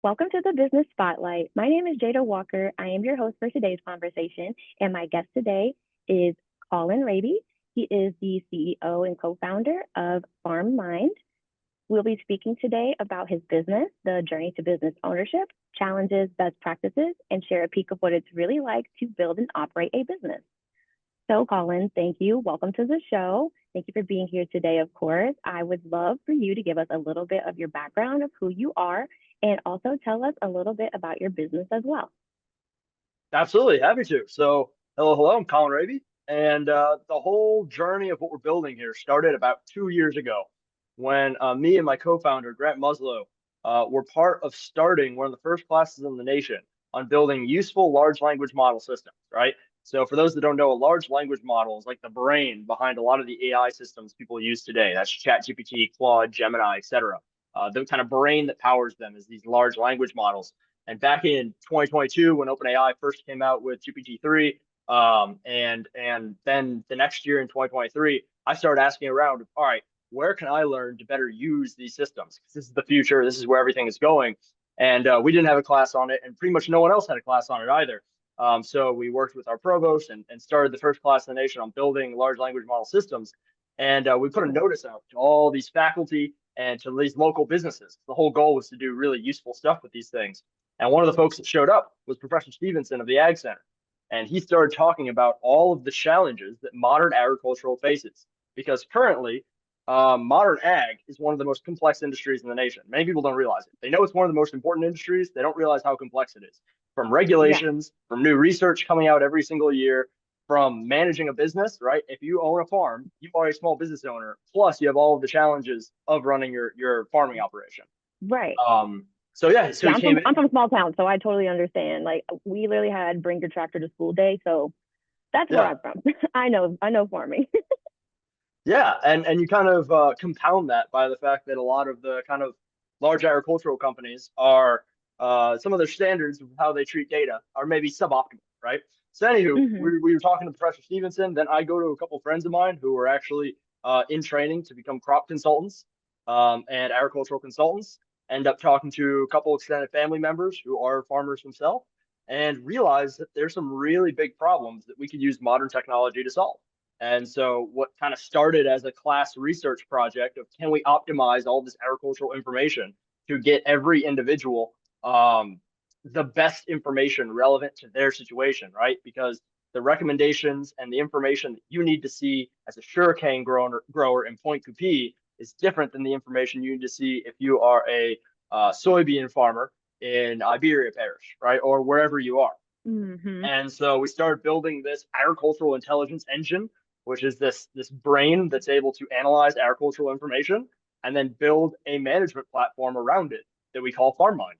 Welcome to the Business Spotlight. My name is Jada Walker. I am your host for today's conversation, and my guest today is Colin Raby. He is the CEO and co-founder of FarmMind. We'll be speaking today about his business, the journey to business ownership, challenges, best practices, and share a peek of what it's really like to build and operate a business. So, Colin, thank you. Welcome to the show. Thank you for being here today, of course. I would love for you to give us a little bit of your background of who you are and also tell us a little bit about your business as well. Absolutely, happy to. So, hello, I'm Colin Raby, and the whole journey of what we're building here started about 2 years ago when me and my co-founder, Grant Muslow, were part of starting one of the first classes in the nation on building useful large language model systems, right? So, for those that don't know, a large language model is like the brain behind a lot of the AI systems people use today. That's ChatGPT, Claude, Gemini, etc. The kind of brain that powers them is these large language models. And back in 2022, when OpenAI first came out with GPT-3, and then the next year in 2023, I started asking around, all right, where can I learn to better use these systems? Because this is the future. This is where everything is going. And we didn't have a class on it, and pretty much no one else had a class on it either. So we worked with our provost and started the first class in the nation on building large language model systems. And we put a notice out to all these faculty and to these local businesses. The whole goal was to do really useful stuff with these things. And one of the folks that showed up was Professor Stevenson of the Ag Center. And he started talking about all of the challenges that modern agricultural faces. Because currently, modern ag is one of the most complex industries in the nation. Many people don't realize it. They know it's one of the most important industries. They don't realize how complex it is. From Yeah, regulations, from new research coming out every single year, from managing a business, right? If you own a farm, you are a small business owner. Plus, you have all of the challenges of running your farming operation. right. Um, so Yeah, he I'm came from I'm in. from a small town, so I totally understand. Like we literally had bring your tractor to school day, so that's where Yeah, I'm from. I know farming. yeah, and you kind of compound that by the fact that a lot of the kind of large agricultural companies are some of their standards of how they treat data are maybe suboptimal, right? So anywho, Hmm. we were talking to Professor Stevenson. Then I go to a couple of friends of mine who are actually in training to become crop consultants and agricultural consultants. End up talking to a couple extended family members who are farmers themselves, and realize that there's some really big problems that we could use modern technology to solve. And so, what kind of started as a class research project of can we optimize all this agricultural information to get every individual the best information relevant to their situation, right? Because the recommendations and the information that you need to see as a sugarcane grower in Point Coupee is different than the information you need to see if you are a soybean farmer in Iberia Parish, right? Or wherever you are. Hmm. And so we started building this agricultural intelligence engine, which is this brain that's able to analyze agricultural information and then build a management platform around it that we call FarmMind.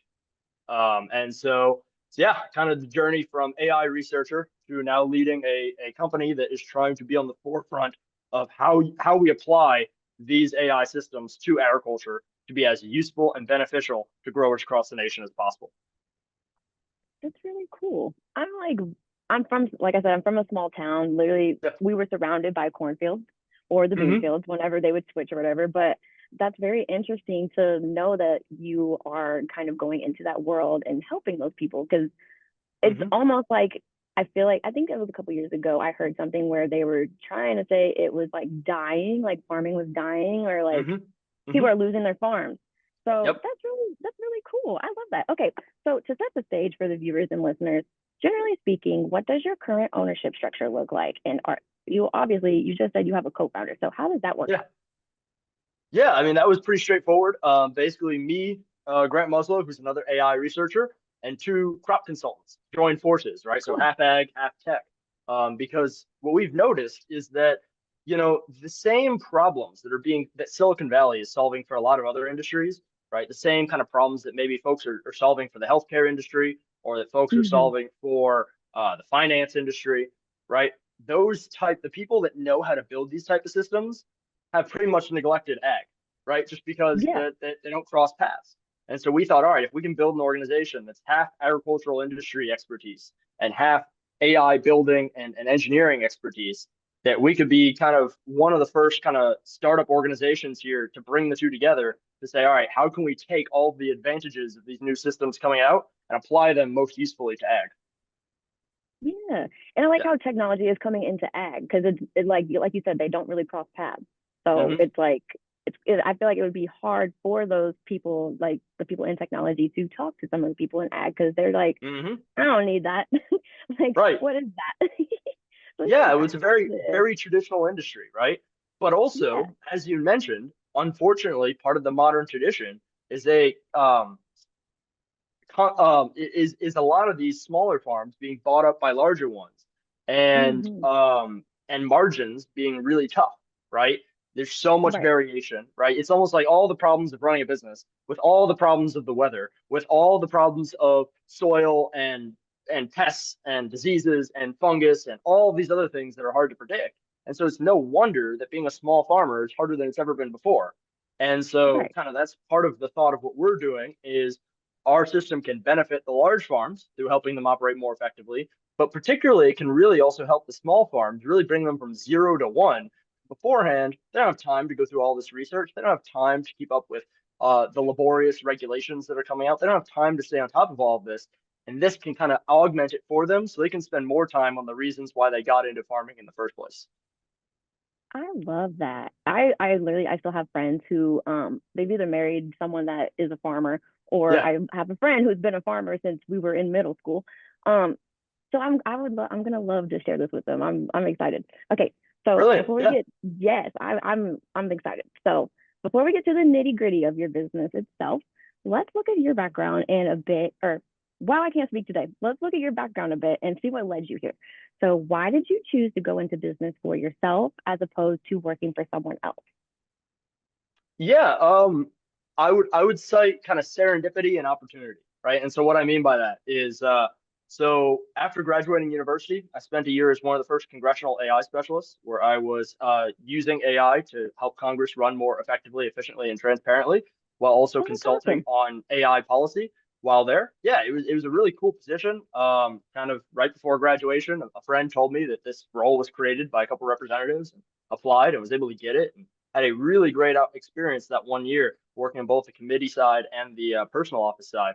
And so yeah, kind of the journey from AI researcher to now leading a company that is trying to be on the forefront of how we apply these AI systems to agriculture to be as useful and beneficial to growers across the nation as possible. That's really cool. I'm from, like I said, I'm from a small town. Literally, Yeah. we were surrounded by cornfields or the bean Mm-hmm. fields whenever they would switch or whatever. But that's very interesting to know that you are kind of going into that world and helping those people because it's Mm-hmm. almost like I feel like I think it was a couple years ago I heard something where they were trying to say it was like dying, like farming was dying, or like Mm-hmm. Mm-hmm. people are losing their farms. So Yep. that's really cool. I love that. Okay, so to set the stage for the viewers and listeners, generally speaking, what does your current ownership structure look like? And are you obviously you just said you have a co-founder, so how does that work Yeah. out? Yeah, I mean, that was pretty straightforward. Basically, me, Grant Muslow, who's another AI researcher, and two crop consultants joined forces, right? So Cool. half ag, half tech. Because what we've noticed is that, the same problems that Silicon Valley is solving for a lot of other industries, right? The same kind of problems that maybe folks are solving for the healthcare industry or that folks are Hmm. solving for the finance industry, right? The people that know how to build these type of systems have pretty much neglected ag, right? Just because Yeah. they don't cross paths. And so we thought, all right, if we can build an organization that's half agricultural industry expertise and half AI building and engineering expertise, that we could be kind of one of the first kind of startup organizations here to bring the two together to say, all right, how can we take all the advantages of these new systems coming out and apply them most usefully to ag? Yeah, and I like Yeah. how technology is coming into ag because it's like you said, they don't really cross paths. So Hmm. it's like I feel like it would be hard for those people, like the people in technology, to talk to some of the people in ag because they're like, Hmm. I don't need that. Like, Right. what is that? So Yeah, yeah, it was a very, yeah, very traditional industry, right? But yeah, also, as you mentioned, unfortunately, part of the modern tradition is a is a lot of these smaller farms being bought up by larger ones, hmm, and margins being really tough, right? There's so much right, variation, right? It's almost like all the problems of running a business, with all the problems of the weather, with all the problems of soil and pests and diseases and fungus and all these other things that are hard to predict. And so it's no wonder that being a small farmer is harder than it's ever been before. And so right. kind of that's part of the thought of what we're doing is our system can benefit the large farms through helping them operate more effectively, but particularly it can really also help the small farms really bring them from 0 to 1. Beforehand, they don't have time to go through all this research. They don't have time to keep up with the laborious regulations that are coming out. They don't have time to stay on top of all of this. And this can kind of augment it for them so they can spend more time on the reasons why they got into farming in the first place. I love that. I literally I still have friends who they've either married someone that is a farmer or Yeah, I have a friend who's been a farmer since we were in middle school. So I'm gonna love to share this with them. I'm excited. Okay, so brilliant. before we Yeah. get yes, I'm excited. So before we get to the nitty gritty of your business itself, let's look at your background and a bit, or while I can't speak today, let's look at your background a bit and see what led you here. So why did you choose to go into business for yourself as opposed to working for someone else? Yeah, I would cite kind of serendipity and opportunity, right? And so what I mean by that is so after graduating university, I spent a year as one of the first congressional AI specialists where I was using AI to help Congress run more effectively, efficiently, and transparently while also Oh, that's consulting awesome. on AI policy while there. Yeah, it was a really cool position. Kind of right before graduation, a friend told me that this role was created by a couple representatives, and applied and was able to get it. And had a really great experience that 1 year working on both the committee side and the personal office side.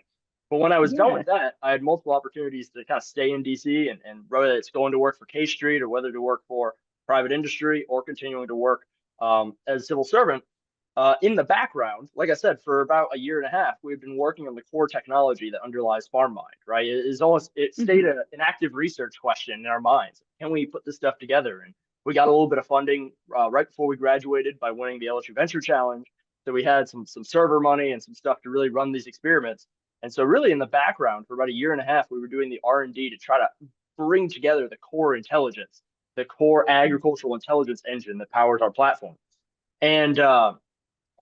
But when I was done Yeah. with that, I had multiple opportunities to kind of stay in DC, and whether it's going to work for K Street or whether to work for private industry or continuing to work as a civil servant. In the background, like I said, for about a year and a half, we've been working on the core technology that underlies FarmMind, right? It is almost, it stayed Hmm. an active research question in our minds. Can we put this stuff together? And we got a little bit of funding right before we graduated by winning the LSU Venture Challenge. So we had some server money and some stuff to really run these experiments. And so really in the background for about a year and a half, we were doing the R&D to try to bring together the core intelligence, the core agricultural intelligence engine that powers our platform. And so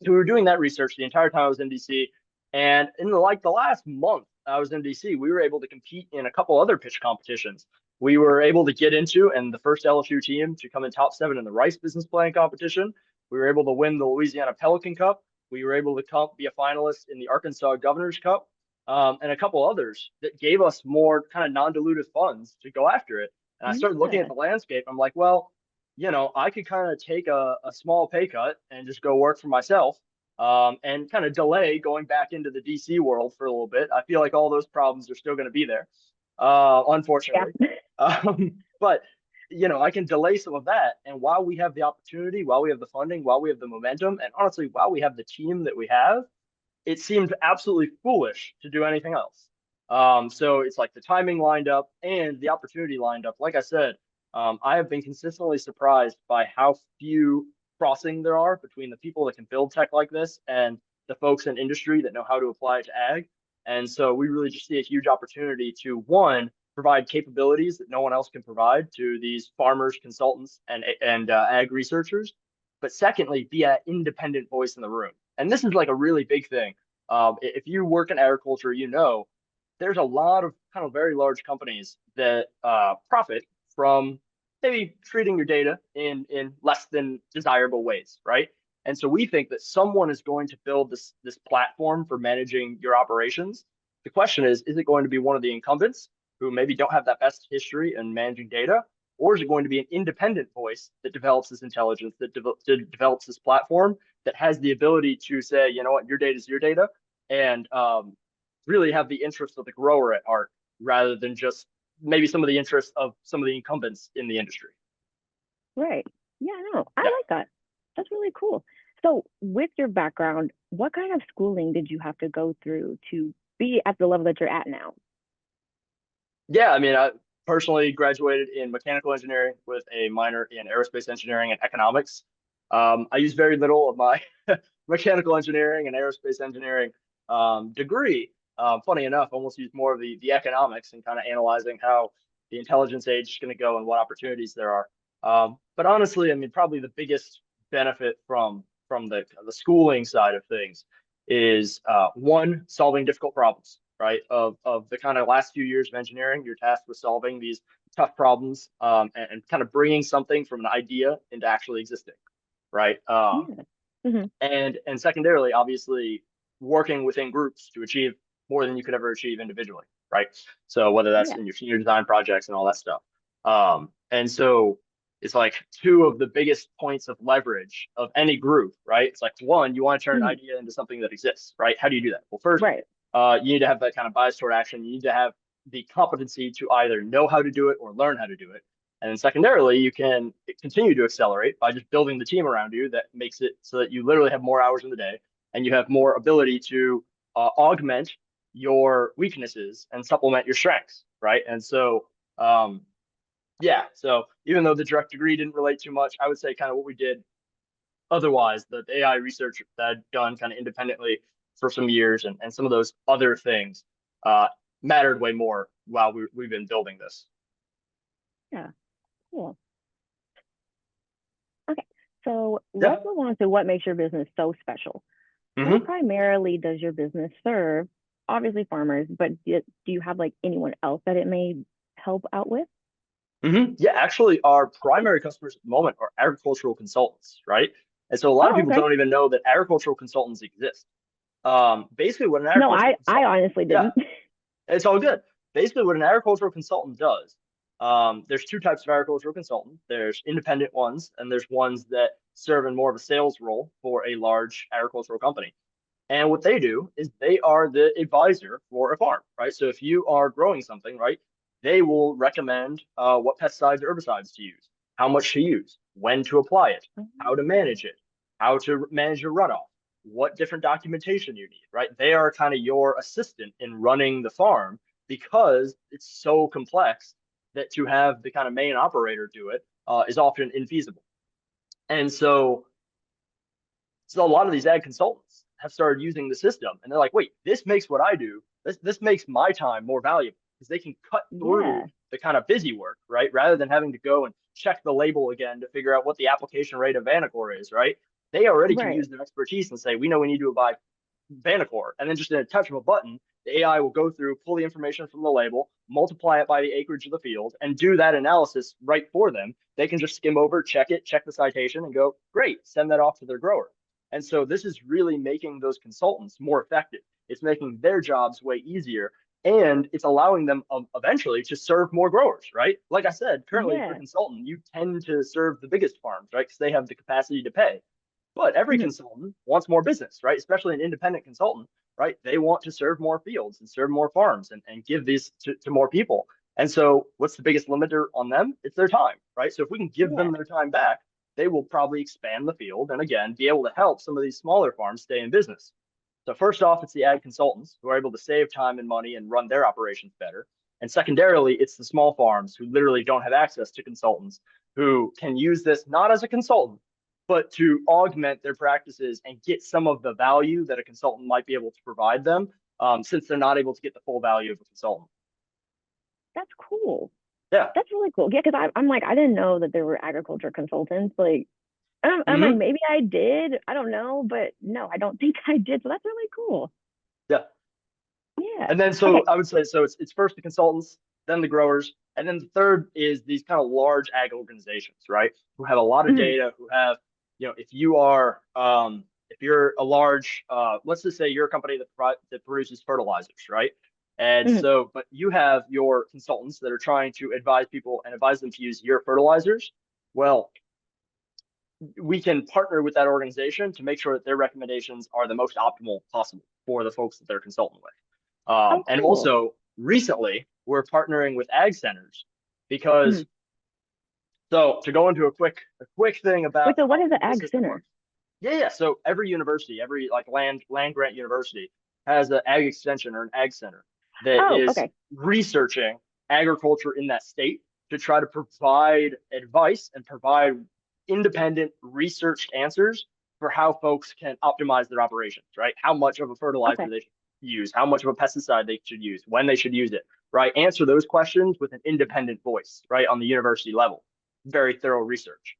we were doing that research the entire time I was in DC. And in the last month I was in DC, we were able to compete in a couple other pitch competitions. We were able to get into and the first LSU team to come in top 7 in the Rice Business Plan competition. We were able to win the Louisiana Pelican Cup. We were able to be a finalist in the Arkansas Governor's Cup, and a couple others that gave us more kind of non-dilutive funds to go after it. And I started looking at Yeah. the landscape. I'm like, well, I could kind of take a small pay cut and just go work for myself, and kind of delay going back into the DC world for a little bit. I feel like all those problems are still going to be there, Yeah. unfortunately. But I can delay some of that. And while we have the opportunity, while we have the funding, while we have the momentum, and honestly, while we have the team that we have, it seemed absolutely foolish to do anything else. So it's like the timing lined up and the opportunity lined up. Like I said, I have been consistently surprised by how few crossing there are between the people that can build tech like this and the folks in industry that know how to apply it to ag. And so we really just see a huge opportunity to one, provide capabilities that no one else can provide to these farmers, consultants, and ag researchers. But secondly, be an independent voice in the room. And this is like a really big thing. If you work in agriculture, there's a lot of kind of very large companies that profit from maybe treating your data in less than desirable ways, right? And so we think that someone is going to build this platform for managing your operations. The question is it going to be one of the incumbents who maybe don't have that best history in managing data, or is it going to be an independent voice that develops this intelligence, that develops this platform that has the ability to say, you know what, your data is your data, and really have the interest of the grower at heart rather than just maybe some of the interests of some of the incumbents in the industry. Right. Yeah, no, I Yeah. like that. That's really cool. So, with your background, what kind of schooling did you have to go through to be at the level that you're at now? Yeah, I mean, I personally graduated in mechanical engineering with a minor in aerospace engineering and economics. I used very little of my mechanical engineering and aerospace engineering degree. Funny enough, almost used more of the economics and kind of analyzing how the intelligence age is going to go and what opportunities there are. But honestly, I mean, probably the biggest benefit from the schooling side of things is one, solving difficult problems, right? Of the kind of last few years of engineering, you're tasked with solving these tough problems and kind of bringing something from an idea into actually existing, right? Yeah. Hmm. And secondarily, obviously, working within groups to achieve more than you could ever achieve individually, right? So whether that's Yeah. in your senior design projects and all that stuff. And so it's like two of the biggest points of leverage of any group, right? It's like one, you want to turn an Hmm. idea into something that exists, right? How do you do that? Well, first, Right. you need to have that kind of bias toward action. You need to have the competency to either know how to do it or learn how to do it. And then secondarily, you can continue to accelerate by just building the team around you that makes it so that you literally have more hours in the day and you have more ability to augment your weaknesses and supplement your strengths, right? And so, yeah, so even though the direct degree didn't relate too much, I would say kind of what we did otherwise, the AI research that I'd done kind of independently for some years and some of those other things uh, mattered way more while we've been building this. Yeah. Cool. Okay. So Yeah. let's move on to what makes your business so special. Who Hmm. primarily does your business serve? Obviously farmers, but do you have like anyone else that it may help out with? Yeah, actually, our primary customers at the moment are agricultural consultants, right? And so a lot of Oh, people okay. don't even know that agricultural consultants exist. Basically, what an No, agricultural I consultant, honestly yeah, didn't. it's all good. Basically, what an agricultural consultant does, there's two types of agricultural consultant. There's independent ones, and there's ones that serve in more of a sales role for a large agricultural company. And what they do is they are the advisor for a farm, right? So if you are growing something, right, they will recommend what pesticides or herbicides to use, how much to use, when to apply it, how to manage it, how to manage your runoff, what different documentation you need, right? They are kind of your assistant in running the farm because it's so complex that to have the kind of main operator do it is often infeasible. And so a lot of these ag consultants have started using the system and they're like, wait, this makes what I do, this makes my time more valuable because they can cut through Yeah. the kind of busy work, right? Rather than having to go and check the label again to figure out what the application rate of Vanacore is, right? They already can Right. use their expertise and say, we know we need to buy Vanacore. And then just in a touch of a button, the AI will go through, pull the information from the label, multiply it by the acreage of the field, and do that analysis right for them. They can just skim over, check it, check the citation, and go, great, send that off to their grower. And so this is really making those consultants more effective. It's making their jobs way easier. And it's allowing them eventually to serve more growers, right? Like I said, currently, if you're a Yeah. consultant, you tend to serve the biggest farms, right? Because they have the capacity to pay. But every Mhm. consultant wants more business, right? Especially an independent consultant, right? They want to serve more fields and serve more farms and give these to more people. And so, what's the biggest limiter on them? It's their time, right? So, if we can give Yeah. them their time back, they will probably expand the field and again be able to help some of these smaller farms stay in business. So, first off, it's the ag consultants who are able to save time and money and run their operations better. And secondarily, it's the small farms who literally don't have access to consultants who can use this not as a consultant, but to augment their practices and get some of the value that a consultant might be able to provide them, since they're not able to get the full value of a consultant. That's cool. Yeah. That's really cool. Yeah, because I'm like, I didn't know that there were agriculture consultants. Like, I'm like, Mm-hmm. maybe I did. I don't know, but no, I don't think I did. So that's really cool. Yeah. Yeah. And then so Okay. I would say so it's first the consultants, then the growers, and then the third is these kind of large ag organizations, right? Who have a lot of Mhm. data, who have, if you are if you're a large let's just say you're a company that produces fertilizers, right? And Mhm. so, but you have your consultants that are trying to advise people and advise them to use your fertilizers. Well, we can partner with that organization to make sure that their recommendations are the most optimal possible for the folks that they're consulting with. Oh, And cool. also, recently, we're partnering with ag centers because, Mhm. so to go into a quick thing about Wait, so what how is the the ag ecosystem center? works. Yeah, yeah. So every university, every like land grant university has an ag extension or an ag center that Oh, is okay. researching agriculture in that state to try to provide advice and provide independent researched answers for how folks can optimize their operations, right? How much of a fertilizer Okay. they should use, how much of a pesticide they should use, when they should use it, right? Answer those questions with an independent voice, right, on the university level. Very thorough research.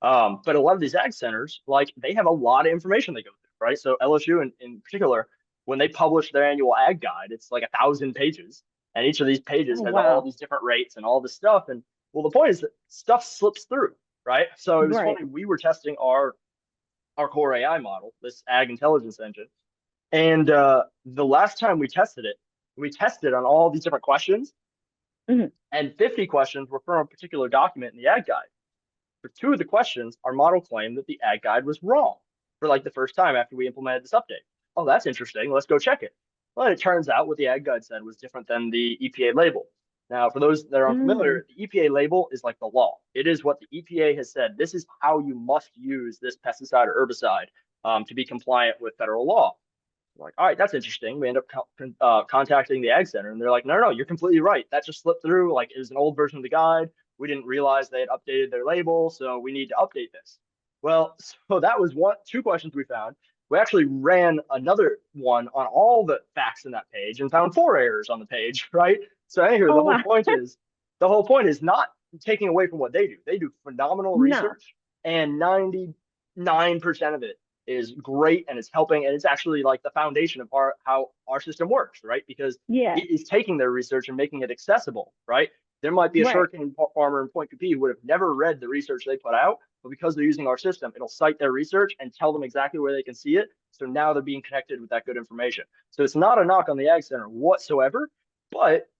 But a lot of these ag centers, like they have a lot of information they go through, right? So LSU in particular, when they publish their annual ag guide, it's like 1,000 pages, and each of these pages Oh, has all wow. these different rates and all this stuff. And well, the point is that stuff slips through, right? So it was Right. funny. We were testing our core AI model, this ag intelligence engine, and the last time we tested on all these different questions, Mhm. and 50 questions were from a particular document in the ag guide. For two of the questions, our model claimed that the ag guide was wrong for like the first time after we implemented this update. Oh, that's interesting. Let's go check it. Well, it turns out what the ag guide said was different than the EPA label. Now, for those that are Mm. unfamiliar, the EPA label is like the law. It is what the EPA has said. This is how you must use this pesticide or herbicide to be compliant with federal law. Like, all right, that's interesting. We end up contacting the ag center, and they're like, no, no, you're completely right. That just slipped through. Like, it was an old version of the guide. We didn't realize they had updated their label, so we need to update this. Well, so that was two questions we found. We actually ran another one on all the facts in that page and found four errors on the page, right? So anyway, Oh, wow. the whole point is not taking away from what they do. They do phenomenal No. research, and 99% of it is great, and it's helping, and it's actually like the foundation of how our system works, right? Because Yeah. it is taking their research and making it accessible, right? There might be a Right. sugarcane farmer in Point Coupee who would have never read the research they put out, but because they're using our system, it'll cite their research and tell them exactly where they can see it. So now they're being connected with that good information. So it's not a knock on the Ag Center whatsoever, but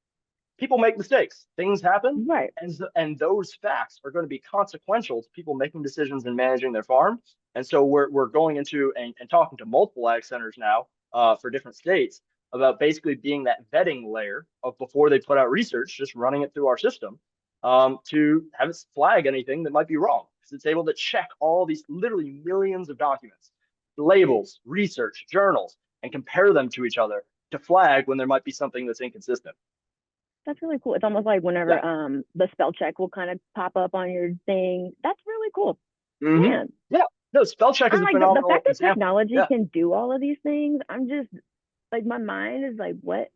people make mistakes. Things happen, Right. and those facts are going to be consequential to people making decisions and managing their farm. And so we're going into and talking to multiple ag centers now for different states about basically being that vetting layer of before they put out research, just running it through our system to have it flag anything that might be wrong because it's able to check all these literally millions of documents, labels, research, journals, and compare them to each other to flag when there might be something that's inconsistent. That's really cool. It's almost like Yeah. whenever the spell check will kind of pop up on your thing. That's really cool. Mm-hmm. Man. Yeah. No, spell check is I'm a like the phenomenal fact that example. technology Yeah. can do all of these things, I'm just like my mind is like, what?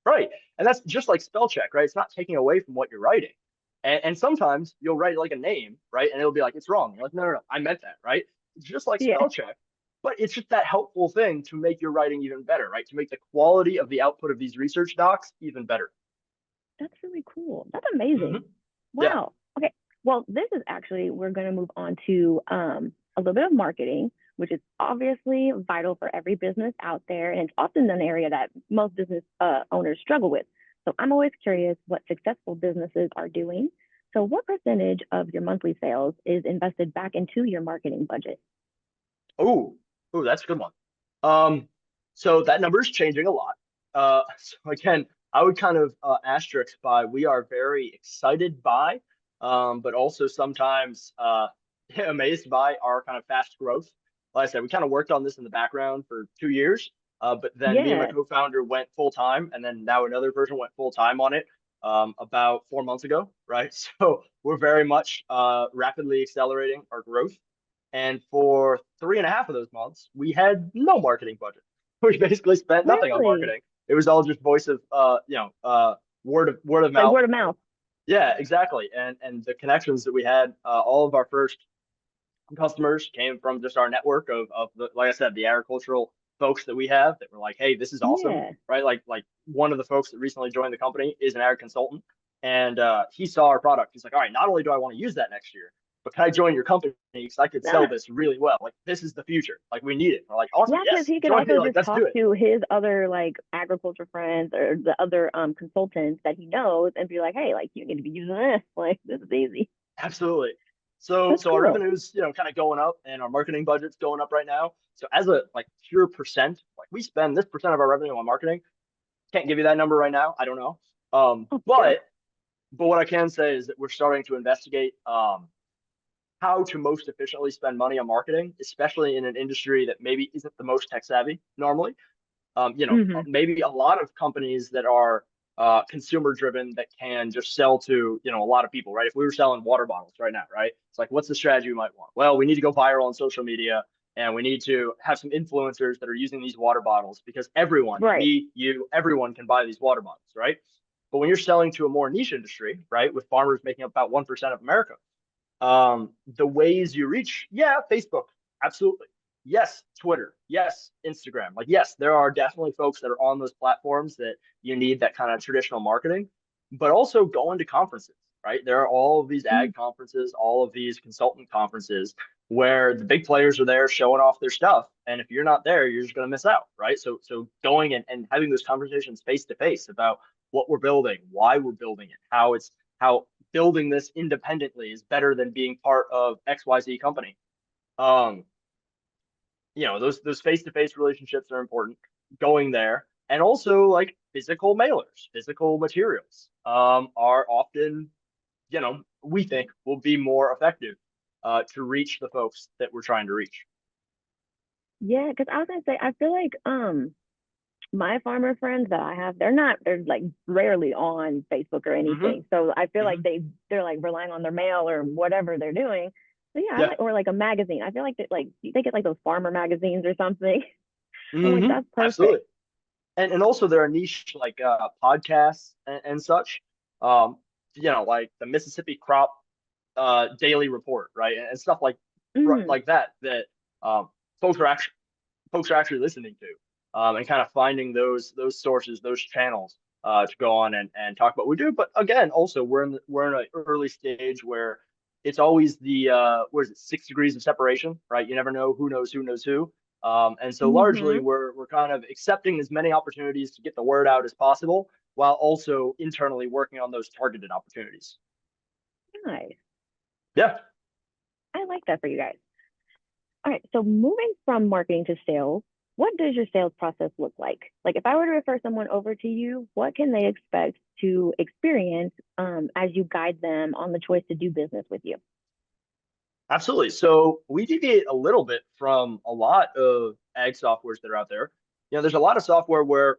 Right. And that's just like spell check, right? It's not taking away from what you're writing. And sometimes you'll write like a name, right? And it'll be like, it's wrong. You're like, no, no, no, I meant that, right? It's just like Yeah. spell check, but it's just that helpful thing to make your writing even better, right? To make the quality of the output of these research docs even better. That's really cool. That's Mm-hmm. amazing. Yeah. Wow. Okay. Well, this is actually, we're going to move on to a little bit of marketing, which is obviously vital for every business out there. And it's often an area that most business owners struggle with. So I'm always curious what successful businesses are doing. So, what percentage of your monthly sales is invested back into your marketing budget? Oh, oh, that's a good one. Um, so that number is changing a lot. So again, I would kind of asterisk by we are very excited by, but also sometimes amazed by our kind of fast growth. Like I said, we kind of worked on this in the background for 2 years, but then me and my Yeah. co-founder went full time, and then now another person went full time on it about 4 months ago, right? So we're very much rapidly accelerating our growth. And for 3.5 of those months, we had no marketing budget. We basically spent nothing on Really? marketing. It was all just voice of, word of Like mouth. word of mouth. Yeah, exactly. And the connections that we had, all of our first customers came from just our network of the, like I said, the agricultural folks that we have that were like, hey, this is awesome, Yeah. right? Like one of the folks that recently joined the company is an ag consultant, and he saw our product. He's like, all right, not only do I want to use that next year, but can I join your company because I could sell Ah, this really well? Like this is the future. Like we need it. We're like, awesome, yeah, because yes, he could join me. also Like just let's do talk it. to his other like agriculture friends or the other consultants that he knows and be like, hey, like you need to be using this. Like this is easy. Absolutely. So That's so our cool. revenue's, kind of going up and our marketing budget's going up right now. So as a like pure percent, like we spend this percent of our revenue on marketing. Can't give you that number right now. I don't know. Um, Oh, sure. but but what I can say is that we're starting to investigate how to most efficiently spend money on marketing, especially in an industry that maybe isn't the most tech savvy normally. Hmm. Maybe a lot of companies that are consumer driven that can just sell to, a lot of people, right? If we were selling water bottles right now, right? It's like, what's the strategy we might want? Well, we need to go viral on social media and we need to have some influencers that are using these water bottles because everyone, Right. me, you, everyone can buy these water bottles, right? But when you're selling to a more niche industry, right, with farmers making up about 1% of America, the ways you reach, yeah, Facebook, absolutely. Yes, Twitter. Yes, Instagram. Like, yes, there are definitely folks that are on those platforms that you need that kind of traditional marketing, but also going to conferences, right? There are all of these Mm. ag conferences, all of these consultant conferences where the big players are there showing off their stuff. And if you're not there, you're just going to miss out, right? So going and having those conversations face to face about what we're building, why we're building it, how building this independently is better than being part of XYZ company. Um, those face-to-face relationships are important. Going there and also like physical mailers, physical materials are often, we think will be more effective to reach the folks that we're trying to reach. Yeah, because I was gonna say I feel like my farmer friends that I have, they're like rarely on Facebook or Hmm. anything. So I feel like Hmm. they're like relying on their mail or whatever they're doing. So yeah, I Yeah. like or like a magazine. I feel like that like they get like those farmer magazines or something. I'm like, Hmm. that's Absolutely. perfect. And also there are niche like podcasts and such. Um, like the Mississippi Crop daily report, right, and stuff Mm, like that um, folks are actually listening to, and kind of finding those sources, those channels to go on and talk about what we do. But again, also we're in an early stage where it's always the what is it, 6 degrees of separation, right? You never know who knows who. And so largely mm-hmm. we're kind of accepting as many opportunities to get the word out as possible while also internally working on those targeted opportunities. Nice. Yeah. I like that for you guys. All right. So moving from marketing to sales, what does your sales process look like? Like if I were to refer someone over to you, what can they expect to experience as you guide them on the choice to do business with you? Absolutely. So we deviate a little bit from a lot of ag softwares that are out there. There's a lot of software where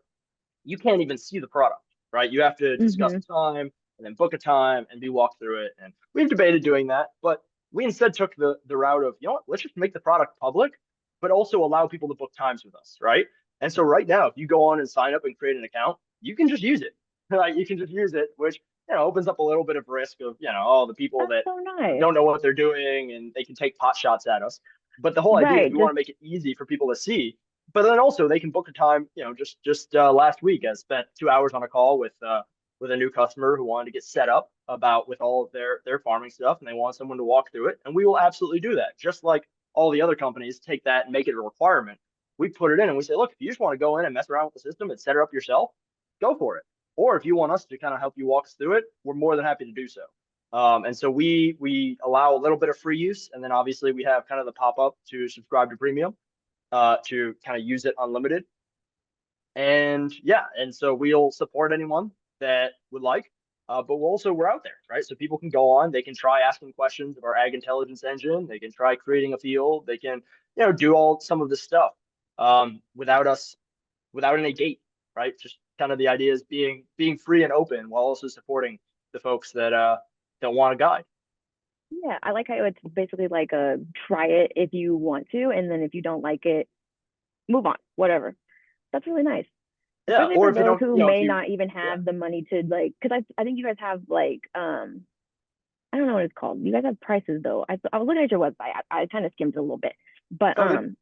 you can't even see the product, right? You have to discuss Mm-hmm. a time and then book a time and be walked through it. And we've debated doing that, but we instead took the route of, let's just make the product public, but also allow people to book times with us, right? And so right now, if you go on and sign up and create an account, you can just use it. Right? You can just use it, which opens up a little bit of risk of, all the people That's that so nice. don't know what they're doing and they can take pot shots at us. But the whole idea is Right. we want Just to make it easy for people to see, but then also they can book a time. Just last week I spent 2 hours on a call with a new customer who wanted to get set up about with all of their farming stuff, and they want someone to walk through it, and we will absolutely do that. Just like all the other companies take that and make it a requirement, we put it in and we say, look, if you just want to go in and mess around with the system and set it up yourself, go for it. Or if you want us to kind of help you walk us through it, we're more than happy to do so. And so we allow a little bit of free use, and then obviously we have kind of the pop up to subscribe to premium to kind of use it unlimited. And yeah, and so we'll support anyone that would like, but we're out there, right? So people can go on, they can try asking questions of our ag intelligence engine, they can try creating a field, they can do all some of this stuff without us, without any gate, right? Just kind of the idea is being free and open while also supporting the folks that want a guide. yeah, I like how it's basically like a try it if you want to, and then if you don't like it, move on, whatever. That's really nice, Yeah, especially or for if you those don't, who if may you, not even yeah, have the money to like. Because I think you guys have like I don't know what it's called. You guys have prices though. I was looking at your website. I kind of skimmed it a little bit, but oh, good.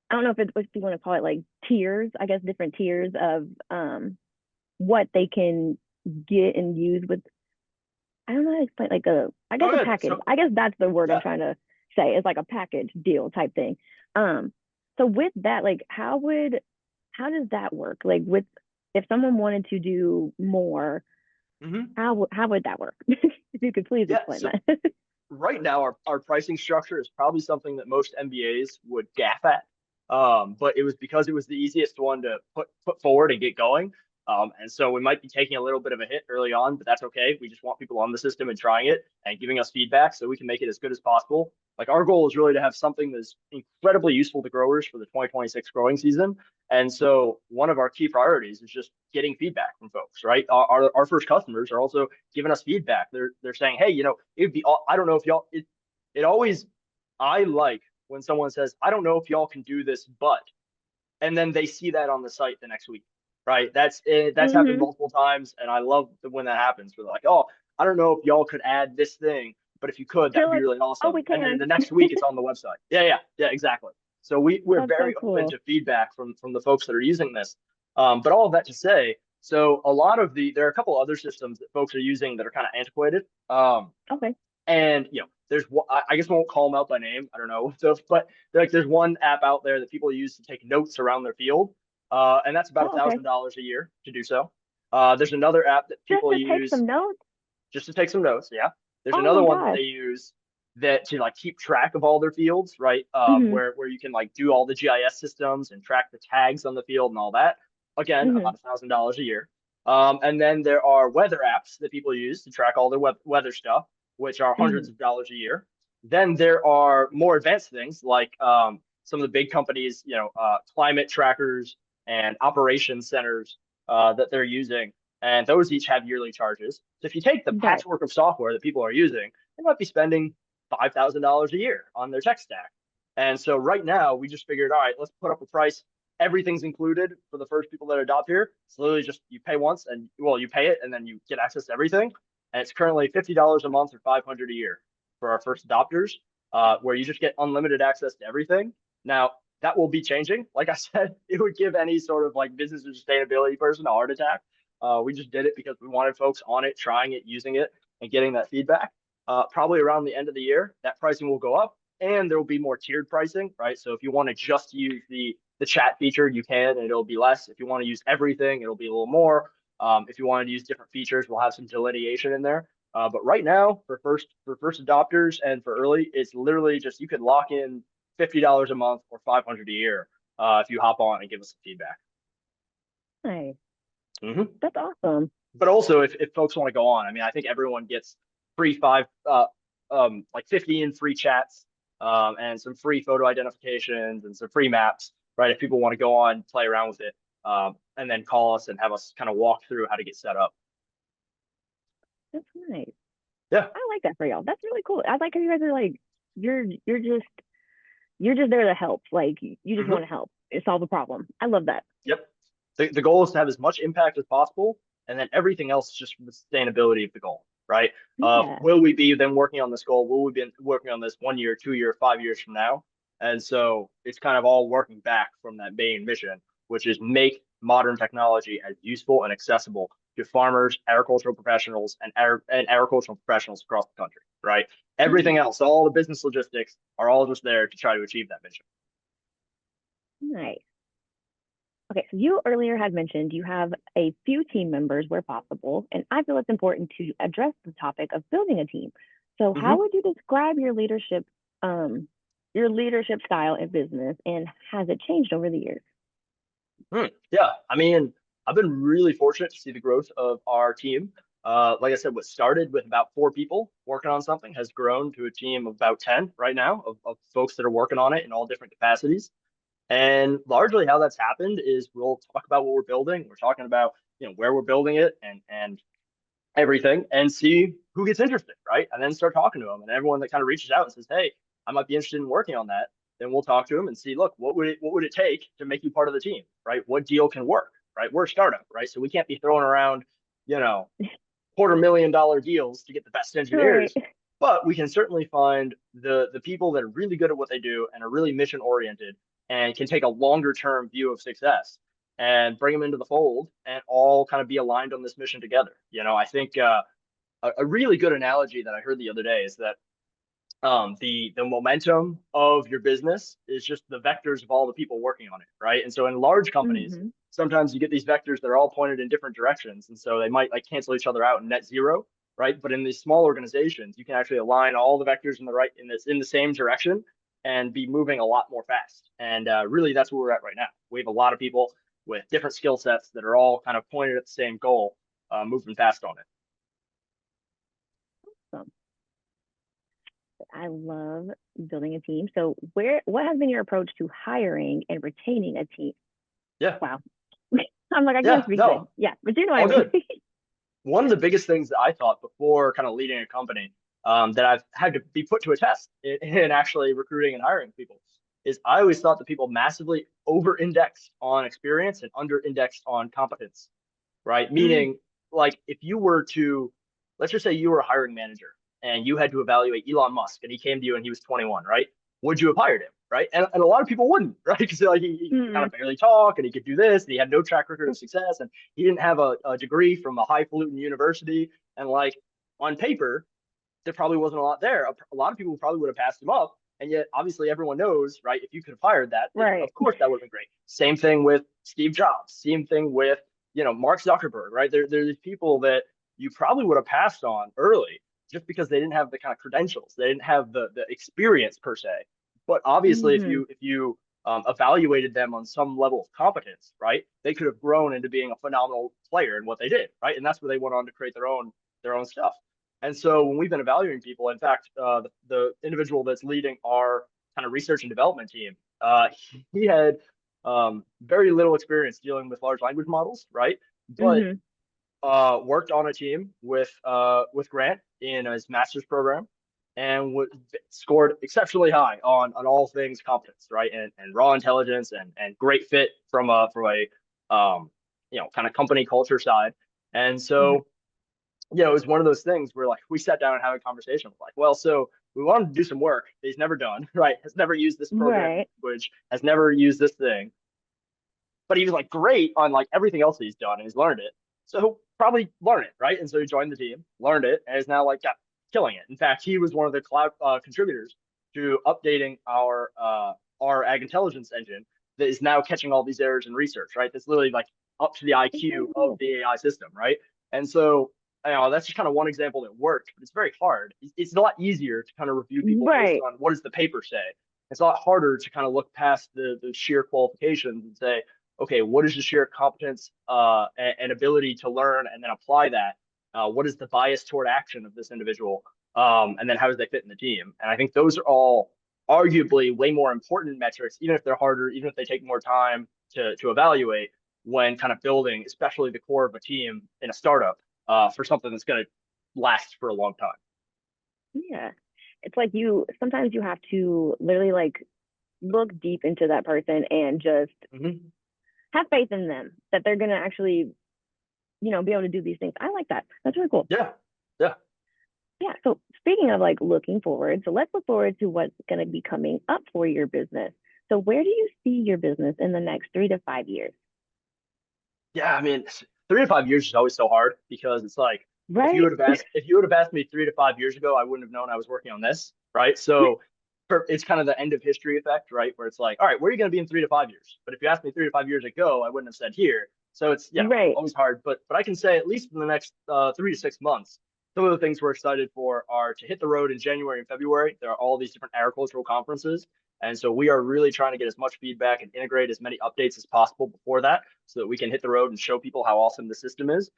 I don't know if you want to call it like tiers. I guess different tiers of what they can get and use with. I don't know how to explain like a I guess Oh, a yeah. package. So, I guess that's the word I'm yeah. trying to say. It's like a package deal type thing. Um, so with that, like how does that work? Like with if someone wanted to do more, Hmm. how would that work? If you could please Yeah. explain So that. right now our pricing structure is probably something that most MBAs would gaff at. But it was because it was the easiest one to put forward and get going. And so we might be taking a little bit of a hit early on, but that's okay. We just want people on the system and trying it and giving us feedback so we can make it as good as possible. Like our goal is really to have something that's incredibly useful to growers for the 2026 growing season. And so one of our key priorities is just getting feedback from folks, right? Our first customers are also giving us feedback. They're saying, hey, it'd be I don't know if y'all it always I like when someone says, I don't know if y'all can do this, but and then they see that on the site the next week, right? That's happened Hmm. multiple times, and I love when that happens. We're like, oh, I don't know if y'all could add this thing, but if you could, that They're would be like, really oh, awesome. we And then can. the next week, it's on the website. Yeah, exactly. So we're That's so very open cool. to feedback from the folks that are using this. But all of that to say, so a lot of there are a couple other systems that folks are using that are kind of antiquated. Okay. And there's I guess we won't call them out by name. I don't know, so but there's one app out there that people use to take notes around their field, and that's about a Oh, okay. thousand dollars a year to do so. There's another app that Just people to take use some notes. just to take some notes. Yeah, there's Oh another my one that gosh. they use that to like keep track of all their fields, right? Hmm. Where you can like do all the GIS systems and track the tags on the field and all that. Again, Hmm. about $1,000 a year. And then there are weather apps that people use to track all their weather stuff, which are hundreds Hmm. of dollars a year. Then there are more advanced things like some of the big companies, climate trackers and operation centers that they're using, and those each have yearly charges. So if you take the Right. patchwork of software that people are using, they might be spending $5,000 a year on their tech stack. And so right now we just figured, all right, let's put up a price. Everything's included for the first people that adopt here. It's literally just you pay once and well, you pay it and then you get access to everything. And it's currently $50 a month or 500 a year for our first adopters, where you just get unlimited access to everything. Now that will be changing. Like I said, it would give any sort of like business or sustainability person a heart attack. We just did it because we wanted folks on it, trying it, using it, and getting that feedback. Probably around the end of the year, that pricing will go up, and there will be more tiered pricing, right? So if you want to just use the chat feature, you can, and it'll be less. If you want to use everything, it'll be a little more. If you want to use different features, we'll have some delineation in there. But right now, for first adopters and for early, it's literally just you can lock in $50 a month or 500 a year if you hop on and give us some feedback. Nice. Mm-hmm. That's awesome. But also if folks want to go on, I mean, I think everyone gets free like 15 free chats, and some free photo identifications and some free maps, right? If people want to go on, play around with it, and then call us and have us kind of walk through how to get set up. That's nice. Yeah. I like that for y'all. That's really cool. I like how you guys are like, you're you're just you're just there to help. Like you just want to Hmm. help solve a problem. I love that. Yep. The goal is to have as much impact as possible, and then everything else is just for the sustainability of the goal, right? Yeah. Will we be then working on this goal? Will we be working on this 1 year, 2 year, 5 years from now? And so it's kind of all working back from that main mission, which is make modern technology as useful and accessible to farmers, agricultural professionals, and agricultural professionals across the country, right? Nice. Everything else, all the business logistics are all just there to try to achieve that mission. Nice. Okay, so you earlier had mentioned you have a few team members where possible, and I feel it's important to address the topic of building a team. So, how Mm-hmm. would you describe your leadership style in business, and has it changed over the years? Yeah, I mean, I've been really fortunate to see the growth of our team. Like I said, what started with about 4 people working on something has grown to a team of about 10 right now of folks that are working on it in all different capacities. And largely how that's happened is we'll talk about what we're building. We're talking about, where we're building it and everything and see who gets interested, right? And then start talking to them. And everyone that kind of reaches out and says, "Hey, I might be interested in working on that." Then we'll talk to them and see, look, what would it take to make you part of the team, right? What deal can work, right? We're a startup, right? So we can't be throwing around, you know, $250,000 deals to get the best Right. engineers, but we can certainly find the people that are really good at what they do and are really mission oriented and can take a longer term view of success and bring them into the fold and all kind of be aligned on this mission together. I think a really good analogy that I heard the other day is that the momentum of your business is just the vectors of all the people working on it, right? And so in large companies, Mm-hmm. sometimes you get these vectors that are all pointed in different directions, and so they might like cancel each other out in net zero, right? But in these small organizations, you can actually align all the vectors in the right in the same direction and be moving a lot more fast. And really, that's where we're at right now. We have a lot of people with different skill sets that are all kind of pointed at the same goal, moving fast on it. So I love building a team. So what has been your approach to hiring and retaining a team? Yeah, Wow. I'm like, I can't yeah, speak then. no, Yeah, but you know what I all mean. good. One of the biggest things that I thought before kind of leading a company, that I've had to be put to a test in actually recruiting and hiring people is I always thought that people massively over-indexed on experience and under-indexed on competence, right? Mm, Meaning, like, if you were to, let's just say you were a hiring manager and you had to evaluate Elon Musk and he came to you and he was 21, right? Would you have hired him, right? And a lot of people wouldn't, right? Because like he could kind mm, of barely talk and he could do this and he had no track record of success and he didn't have a degree from a highfalutin university. And like on paper, there probably wasn't a lot there. A lot of people probably would have passed him up. And yet, obviously, everyone knows, right? If you could have hired that, right. of course, that would have been great. Same thing with Steve Jobs. Same thing with, Mark Zuckerberg, right? There's these people that you probably would have passed on early just because they didn't have the kind of credentials. They didn't have the experience per se. But obviously, if Mm-hmm. you evaluated them on some level of competence, right? They could have grown into being a phenomenal player in what they did, right? And that's where they went on to create their own stuff. And so when we've been evaluating people, in fact, the individual that's leading our kind of research and development team, he had very little experience dealing with large language models, right? But Mm-hmm. worked on a team with Grant in his master's program and scored exceptionally high on all things competence, right? And raw intelligence and great fit from a kind of company culture side. And Mm-hmm. so it was one of those things where like we sat down and had a conversation with like, well, so we wanted to do some work that he's never done, right? Has never used this programming Right. language, has never used this thing, but he was like great on like everything else that he's done and he's learned it. So he'll probably learn it, right? And so he joined the team, learned it, and is now like killing it. In fact, he was one of the cloud contributors to updating our ag intelligence engine that is now catching all these errors in research, right? That's literally like up to the Okay, IQ of cool. the AI system, right? And so that's just kind of one example that worked, but it's very hard. It's a lot easier to kind of review people based Right. on what does the paper say. It's a lot harder to kind of look past the sheer qualifications and say, okay, what is the sheer competence and ability to learn and then apply that? What is the bias toward action of this individual? And then how does they fit in the team? And I think those are all arguably way more important metrics, even if they're harder, even if they take more time to evaluate when kind of building, especially the core of a team in a startup for something that's going to last for a long time. Yeah. It's like sometimes you have to literally like look deep into that person and just Mm-hmm. have faith in them that they're going to actually, be able to do these things. I like that. That's really cool. Yeah. Yeah. Yeah. So speaking of like looking forward, so let's look forward to what's going to be coming up for your business. So where do you see your business in the next 3 to 5 years? Yeah, I mean, 3 to 5 years is always so hard because it's like Right? if you would have asked me 3 to 5 years ago, I wouldn't have known I was working on this, right? So it's kind of the end of history effect, right? Where it's like, all right, where are you going to be in 3 to 5 years? But if you asked me 3 to 5 years ago, I wouldn't have said here. So it's Right. always hard. But I can say at least in the next 3 to 6 months, some of the things we're excited for are to hit the road in January and February. There are all these different agricultural conferences. And so we are really trying to get as much feedback and integrate as many updates as possible before that so that we can hit the road and show people how awesome the system is.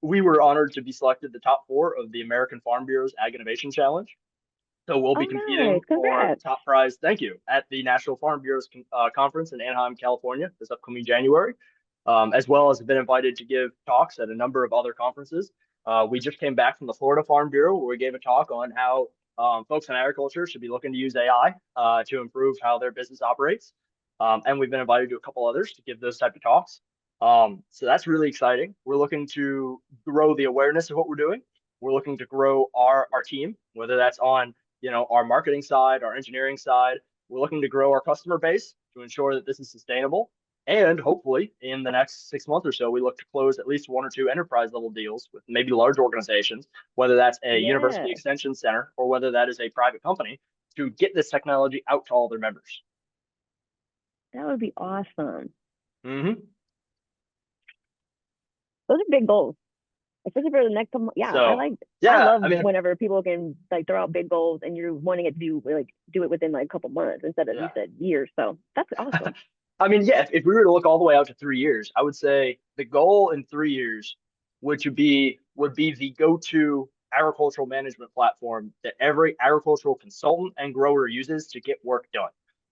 We were honored to be selected the top four of the American Farm Bureau's Ag Innovation Challenge. So we'll be Oh, nice. competing for the Congrats. top prize, thank you, at the National Farm Bureau's conference in Anaheim, California, this upcoming January, as well as have been invited to give talks at a number of other conferences. We just came back from the Florida Farm Bureau where we gave a talk on how folks in agriculture should be looking to use AI to improve how their business operates. And we've been invited to a couple others to give those type of talks. So that's really exciting. We're looking to grow the awareness of what we're doing. We're looking to grow our team, whether that's on our marketing side, our engineering side. We're looking to grow our customer base to ensure that this is sustainable. And hopefully, in the next 6 months or so, we look to close at least one or two enterprise level deals with maybe large organizations, whether that's a university Yeah, extension center or whether that is a private company, to get this technology out to all their members. that would be awesome. Hmm. Those are big goals, especially for the next couple. Yeah, I So, like. I yeah, love I mean, whenever people can like throw out big goals and you're wanting it to do it within like a couple months instead of you yeah. said years. So that's awesome. I mean, yeah, if we were to look all the way out to 3 years, I would say the goal in 3 years would be the go-to agricultural management platform that every agricultural consultant and grower uses to get work done.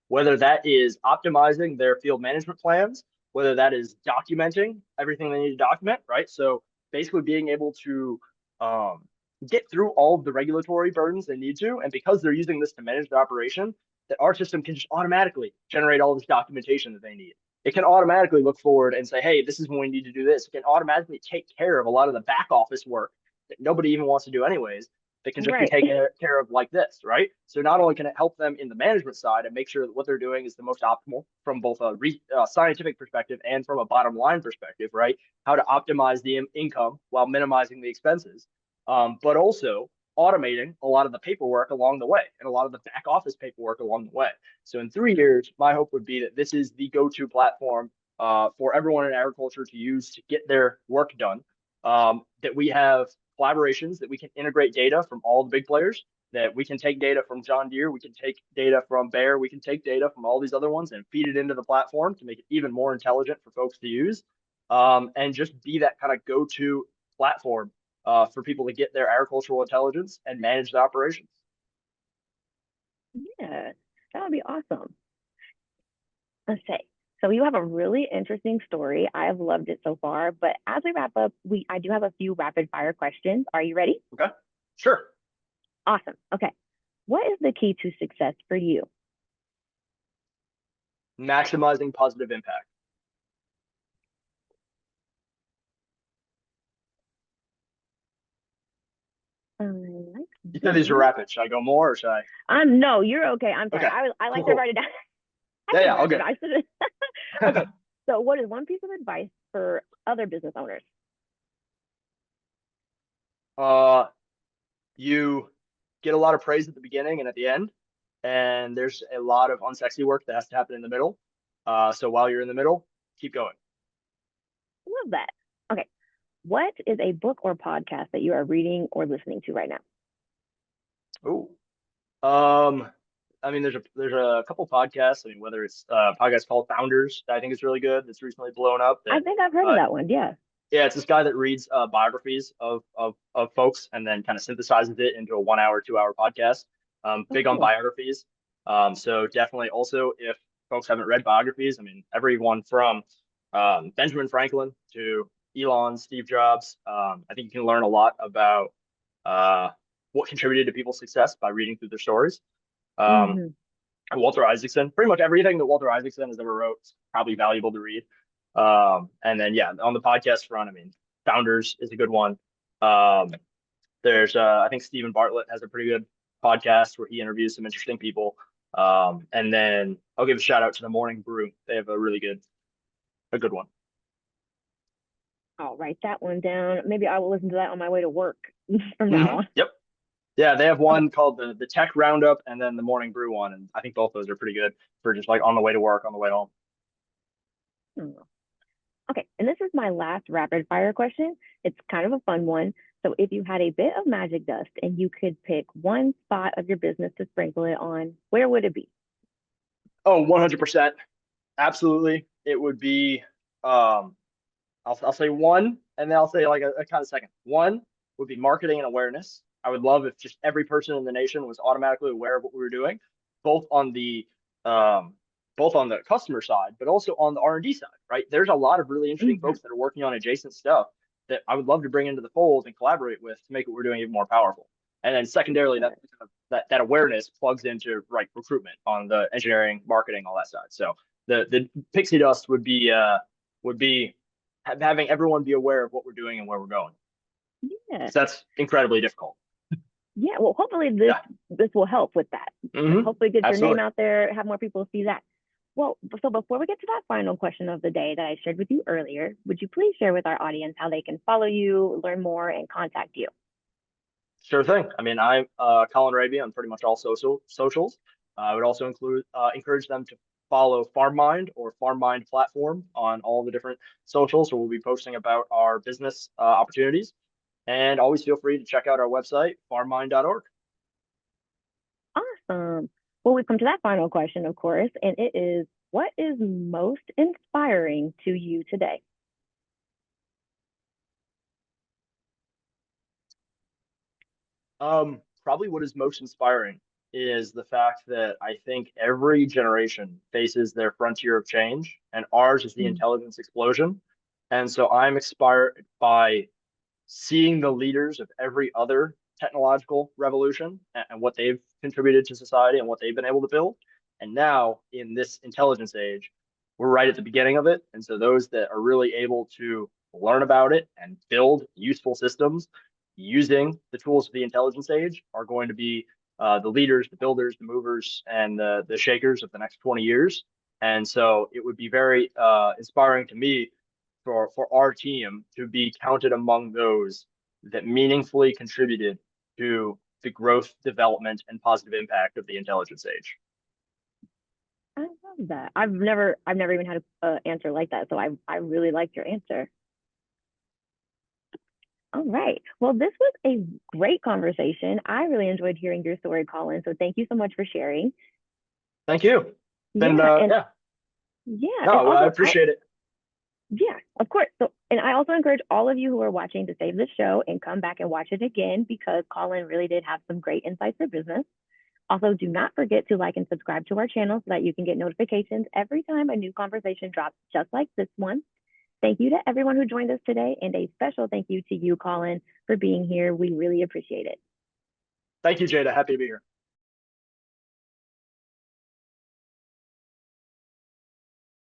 Whether that is optimizing their field management plans, whether that is documenting everything they need to document, right? So basically being able to um, get through all of the regulatory burdens they need to, and because they're using this to manage their operation, that our system can just automatically generate all this documentation that they need. It can automatically look forward and say, hey, this is when we need to do this. It can automatically take care of a lot of the back office work that nobody even wants to do anyways, that can just be Right. taken care of like this, right? So not only can it help them in the management side and make sure that what they're doing is the most optimal from both a scientific perspective and from a bottom line perspective, right? How to optimize the income while minimizing the expenses, but also automating a lot of the paperwork along the way and a lot of the back office paperwork along the way. So in 3 years, my hope would be that this is the go-to platform for everyone in agriculture to use to get their work done. That we have collaborations that we can integrate data from all the big players, that we can take data from John Deere, we can take data from Bayer, we can take data from all these other ones and feed it into the platform to make it even more intelligent for folks to use, and just be that kind of go-to platform for people to get their agricultural intelligence and manage the operations. Yeah, that would be awesome. Let's say. So you have a really interesting story. I've loved it so far. But as we wrap up, we I do have a few rapid fire questions. Are you ready? Okay, sure. Awesome. Okay. What is the key to success for you? Maximizing positive impact. I like You said these are that. rapid. Should I go more or should I? No, you're okay. I'm sorry. Okay, I cool, like to cool. write it down. I Yeah, said yeah, all rapid. good. I should. Okay. So what is one piece of advice for other business owners? uh, you get a lot of praise at the beginning and at the end, and there's a lot of unsexy work that has to happen in the middle. So while you're in the middle, keep going. Love that. Okay. What is a book or podcast that you are reading or listening to right now? Ooh. Um, I mean, there's a couple podcasts. I mean, whether it's a podcast called Founders that I think is really good, that's recently blown up. I That think I've heard of uh, that one. Yeah. yeah, it's this guy that reads biographies of folks and then kind of synthesizes it into a 1 hour, 2 hour podcast. Oh, Big on cool. biographies. So definitely also if folks haven't read biographies, I mean, everyone from Benjamin Franklin to Elon, Steve Jobs, I think you can learn a lot about uh, what contributed to people's success by reading through their stories. Um, Hmm. Walter Isaacson, pretty much everything that Walter Isaacson has ever wrote is probably valuable to read. And then yeah, on the podcast front, I mean, Founders is a good one. Um, there's I think Stephen Bartlett has a pretty good podcast where he interviews some interesting people. And then I'll give a shout out to the Morning Brew. They have a good one. I'll write that one down. Maybe I will listen to that on my way to work from now on. Yep. Yeah, they have Okay. one called the Tech Roundup and then the Morning Brew one, and I think both those are pretty good for just like on the way to work, on the way home. Hmm. Okay. And this is my last rapid fire question. It's kind of a fun one. So if you had a bit of magic dust and you could pick one spot of your business to sprinkle it on, where would it be? Oh, 100%. Absolutely. It would be I'll say one, and then I'll say like a kind of second. One would be marketing and awareness. I would love if just every person in the nation was automatically aware of what we were doing, both on the um, both on the customer side, but also on the R&D side. Right? There's a lot of really interesting Hmm. folks that are working on adjacent stuff that I would love to bring into the fold and collaborate with to make what we're doing even more powerful. And then secondarily, that awareness plugs into right recruitment on the engineering, marketing, all that side. So the pixie dust would be having everyone be aware of what we're doing and where we're going. Yeah. Because that's incredibly difficult. Yeah. Well, hopefully Yeah. this will help with that. Hmm. Hopefully get your name Absolutely. out there, have more people see that. Well, so before we get to that final question of the day that I shared with you earlier, would you please share with our audience how they can follow you, learn more, and contact you? Sure thing. I mean, I'm Colin Raby on pretty much all socials. I would also encourage them to follow FarmMind or FarmMind platform on all the different socials, where we'll be posting about our business opportunities. And always feel free to check out our website, farmmind.org. Awesome. Well, we've come to that final question, of course, and it is, what is most inspiring to you today? Probably what is most inspiring is the fact that I think every generation faces their frontier of change, and ours is the Mm. intelligence explosion. And so I'm inspired by seeing the leaders of every other technological revolution and what they've contributed to society and what they've been able to build. And now in this intelligence age, we're right at the beginning of it. And so those that are really able to learn about it and build useful systems using the tools of the intelligence age are going to be the leaders, the builders, the movers, and the shakers of the next 20 years. And so it would be very inspiring to me for our team to be counted among those that meaningfully contributed to the growth, development, and positive impact of the intelligence age. I love that. I've never even had an answer like that, so I really liked your answer. All right. Well, this was a great conversation. I really enjoyed hearing your story, Colin. So thank you so much for sharing. Thank you. And Yeah, and yeah, yeah, and no, I also appreciate it. yeah, of course. So, and I also encourage all of you who are watching to save the show and come back and watch it again because Colin really did have some great insights for business. Also, do not forget to like and subscribe to our channel so that you can get notifications every time a new conversation drops, just like this one. Thank you to everyone who joined us today, and a special thank you to you, Colin, for being here. We really appreciate it. Thank you, Jada. Happy to be here.